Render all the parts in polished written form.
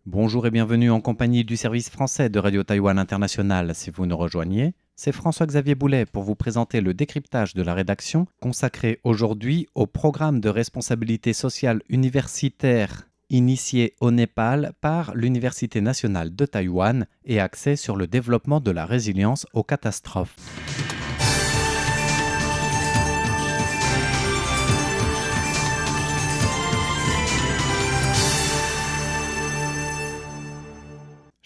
Bonjour et bienvenue en compagnie du service français de Radio Taïwan International. Si vous nous rejoignez, c'est François-Xavier Boulet pour vous présenter le décryptage de la rédaction consacré aujourd'hui au programme de responsabilité sociale universitaire initié au Népal par l'Université nationale de Taïwan et axé sur le développement de la résilience aux catastrophes.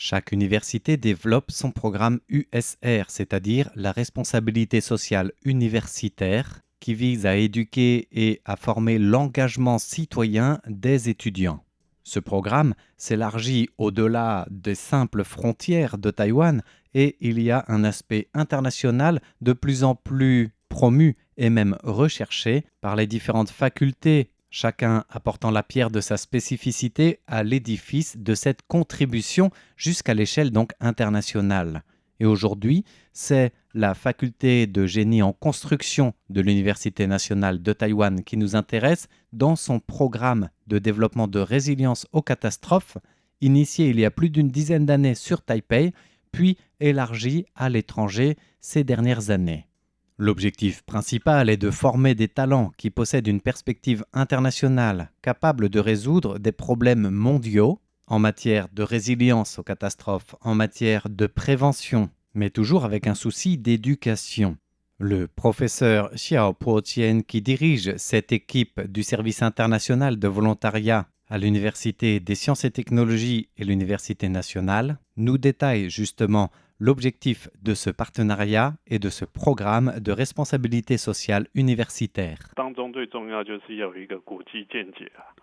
Chaque université développe son programme USR, c'est-à-dire la responsabilité sociale universitaire, qui vise à éduquer et à former l'engagement citoyen des étudiants. Ce programme s'élargit au-delà des simples frontières de Taïwan et il y a un aspect international de plus en plus promu et même recherché par les différentes facultés, chacun apportant la pierre de sa spécificité à l'édifice de cette contribution jusqu'à l'échelle donc internationale. Et aujourd'hui, c'est la faculté de génie en construction de l'Université nationale de Taïwan qui nous intéresse dans son programme de développement de résilience aux catastrophes, initié il y a plus d'une dizaine d'années sur Taipei, puis élargi à l'étranger ces dernières années. L'objectif principal est de former des talents qui possèdent une perspective internationale capable de résoudre des problèmes mondiaux en matière de résilience aux catastrophes, en matière de prévention, mais toujours avec un souci d'éducation. Le professeur Xiao Po-Tien, qui dirige cette équipe du service international de volontariat à l'Université des sciences et technologies et l'Université nationale, nous détaille justement l'objectif de ce partenariat et de ce programme de responsabilité sociale universitaire.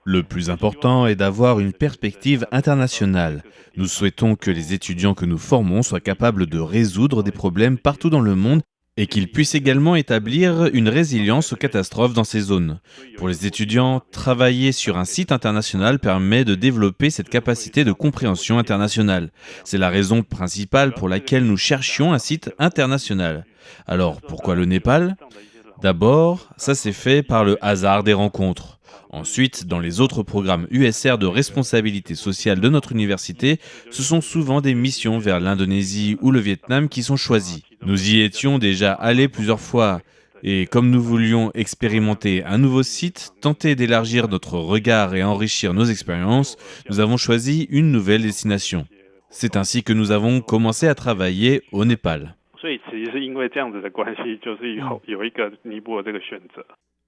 Le plus important est d'avoir une perspective internationale. Nous souhaitons que les étudiants que nous formons soient capables de résoudre des problèmes partout dans le monde et qu'ils puissent également établir une résilience aux catastrophes dans ces zones. Pour les étudiants, travailler sur un site international permet de développer cette capacité de compréhension internationale. C'est la raison principale pour laquelle nous cherchions un site international. Alors, pourquoi le Népal ? D'abord, ça s'est fait par le hasard des rencontres. Ensuite, dans les autres programmes USR de responsabilité sociale de notre université, ce sont souvent des missions vers l'Indonésie ou le Vietnam qui sont choisies. Nous y étions déjà allés plusieurs fois et comme nous voulions expérimenter un nouveau site, tenter d'élargir notre regard et enrichir nos expériences, nous avons choisi une nouvelle destination. C'est ainsi que nous avons commencé à travailler au Népal.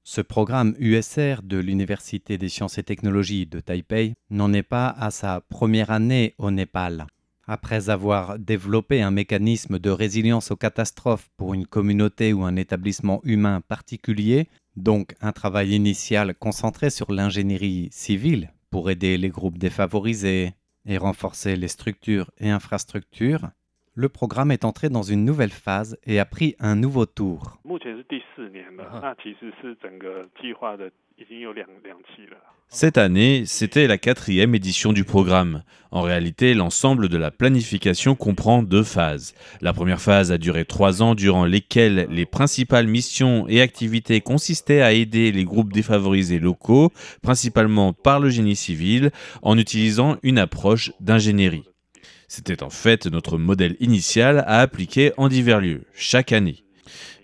Ce programme USR de l'Université des sciences et technologies de Taipei n'en est pas à sa première année au Népal. Après avoir développé un mécanisme de résilience aux catastrophes pour une communauté ou un établissement humain particulier, donc un travail initial concentré sur l'ingénierie civile pour aider les groupes défavorisés et renforcer les structures et infrastructures, le programme est entré dans une nouvelle phase et a pris un nouveau tour. Cette année, c'était la 4e édition du programme. En réalité, l'ensemble de la planification comprend 2 phases. La première phase a duré 3 ans, durant lesquelles les principales missions et activités consistaient à aider les groupes défavorisés locaux, principalement par le génie civil, en utilisant une approche d'ingénierie. C'était en fait notre modèle initial à appliquer en divers lieux, chaque année.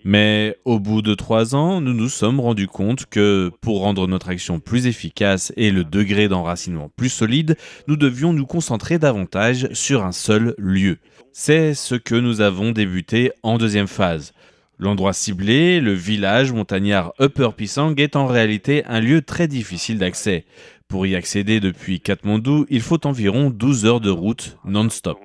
Mais au bout de 3 ans, nous nous sommes rendus compte que, pour rendre notre action plus efficace et le degré d'enracinement plus solide, nous devions nous concentrer davantage sur un seul lieu. C'est ce que nous avons débuté en 2e phase. L'endroit ciblé, le village montagnard Upper Pisang, est en réalité un lieu très difficile d'accès. Pour y accéder depuis Katmandou, il faut environ 12 heures de route non-stop.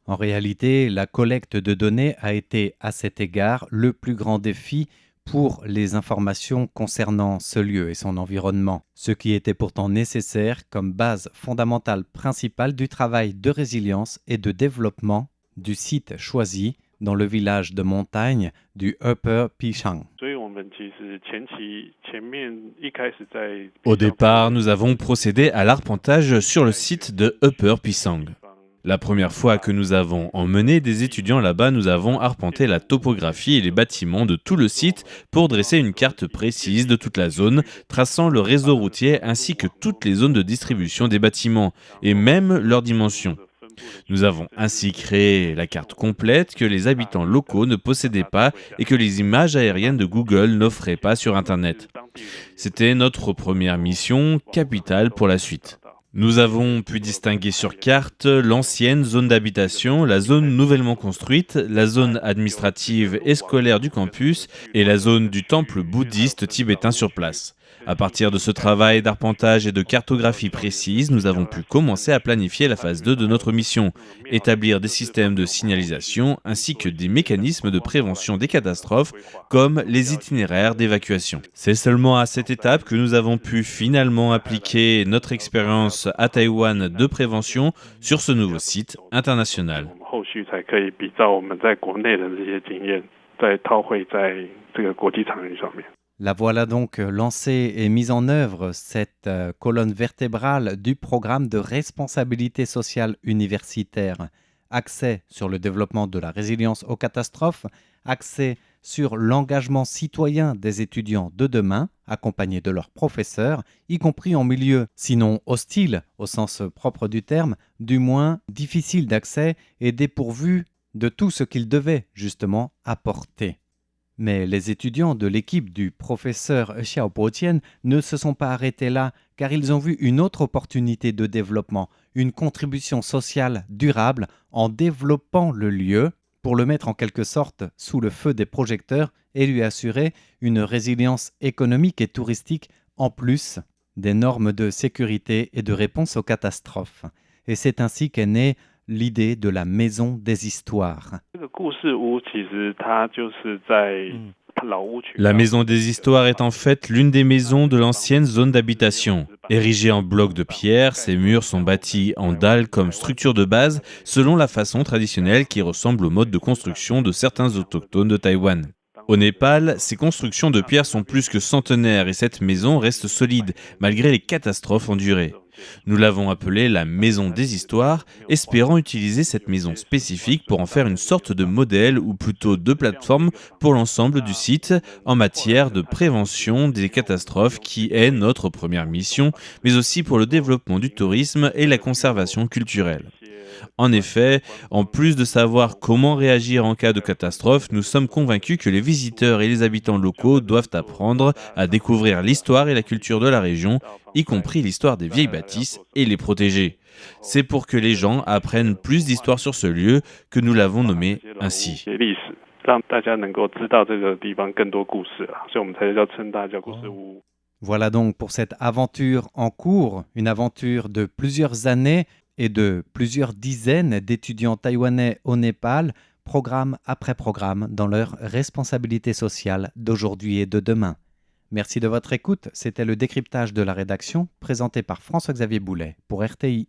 En réalité, la collecte de données a été à cet égard le plus grand défi pour les informations concernant ce lieu et son environnement, ce qui était pourtant nécessaire comme base fondamentale principale du travail de résilience et de développement du site choisi dans le village de montagne du Upper Pisang. Au départ, nous avons procédé à l'arpentage sur le site de Upper Pisang. La première fois que nous avons emmené des étudiants là-bas, nous avons arpenté la topographie et les bâtiments de tout le site pour dresser une carte précise de toute la zone, traçant le réseau routier ainsi que toutes les zones de distribution des bâtiments, et même leurs dimensions. Nous avons ainsi créé la carte complète que les habitants locaux ne possédaient pas et que les images aériennes de Google n'offraient pas sur Internet. C'était notre première mission, capitale pour la suite. Nous avons pu distinguer sur carte l'ancienne zone d'habitation, la zone nouvellement construite, la zone administrative et scolaire du campus et la zone du temple bouddhiste tibétain sur place. À partir de ce travail d'arpentage et de cartographie précise, nous avons pu commencer à planifier la phase 2 de notre mission, établir des systèmes de signalisation ainsi que des mécanismes de prévention des catastrophes comme les itinéraires d'évacuation. C'est seulement à cette étape que nous avons pu finalement appliquer notre expérience à Taïwan de prévention sur ce nouveau site international. La voilà donc lancée et mise en œuvre, cette colonne vertébrale du programme de responsabilité sociale universitaire. Axé sur le développement de la résilience aux catastrophes, axé sur l'engagement citoyen des étudiants de demain, accompagnés de leurs professeurs, y compris en milieu, sinon hostile au sens propre du terme, du moins difficile d'accès et dépourvu de tout ce qu'ils devaient justement apporter. Mais les étudiants de l'équipe du professeur Xiao Potian ne se sont pas arrêtés là, car ils ont vu une autre opportunité de développement, une contribution sociale durable en développant le lieu pour le mettre en quelque sorte sous le feu des projecteurs et lui assurer une résilience économique et touristique en plus des normes de sécurité et de réponse aux catastrophes. Et c'est ainsi qu'est née l'idée de la Maison des Histoires. La Maison des Histoires est en fait l'une des maisons de l'ancienne zone d'habitation. Érigée en blocs de pierre, ces murs sont bâtis en dalles comme structure de base selon la façon traditionnelle qui ressemble au mode de construction de certains autochtones de Taïwan. Au Népal, ces constructions de pierre sont plus que centenaires et cette maison reste solide malgré les catastrophes endurées. Nous l'avons appelée la Maison des Histoires, espérant utiliser cette maison spécifique pour en faire une sorte de modèle ou plutôt de plateforme pour l'ensemble du site en matière de prévention des catastrophes qui est notre première mission, mais aussi pour le développement du tourisme et la conservation culturelle. En effet, en plus de savoir comment réagir en cas de catastrophe, nous sommes convaincus que les visiteurs et les habitants locaux doivent apprendre à découvrir l'histoire et la culture de la région, y compris l'histoire des vieilles bâtisses, et les protéger. C'est pour que les gens apprennent plus d'histoire sur ce lieu que nous l'avons nommé ainsi. Voilà donc pour cette aventure en cours, une aventure de plusieurs années et de plusieurs dizaines d'étudiants taïwanais au Népal, programme après programme, dans leur responsabilité sociale d'aujourd'hui et de demain. Merci de votre écoute. C'était le décryptage de la rédaction présenté par François-Xavier Boulet pour RTI.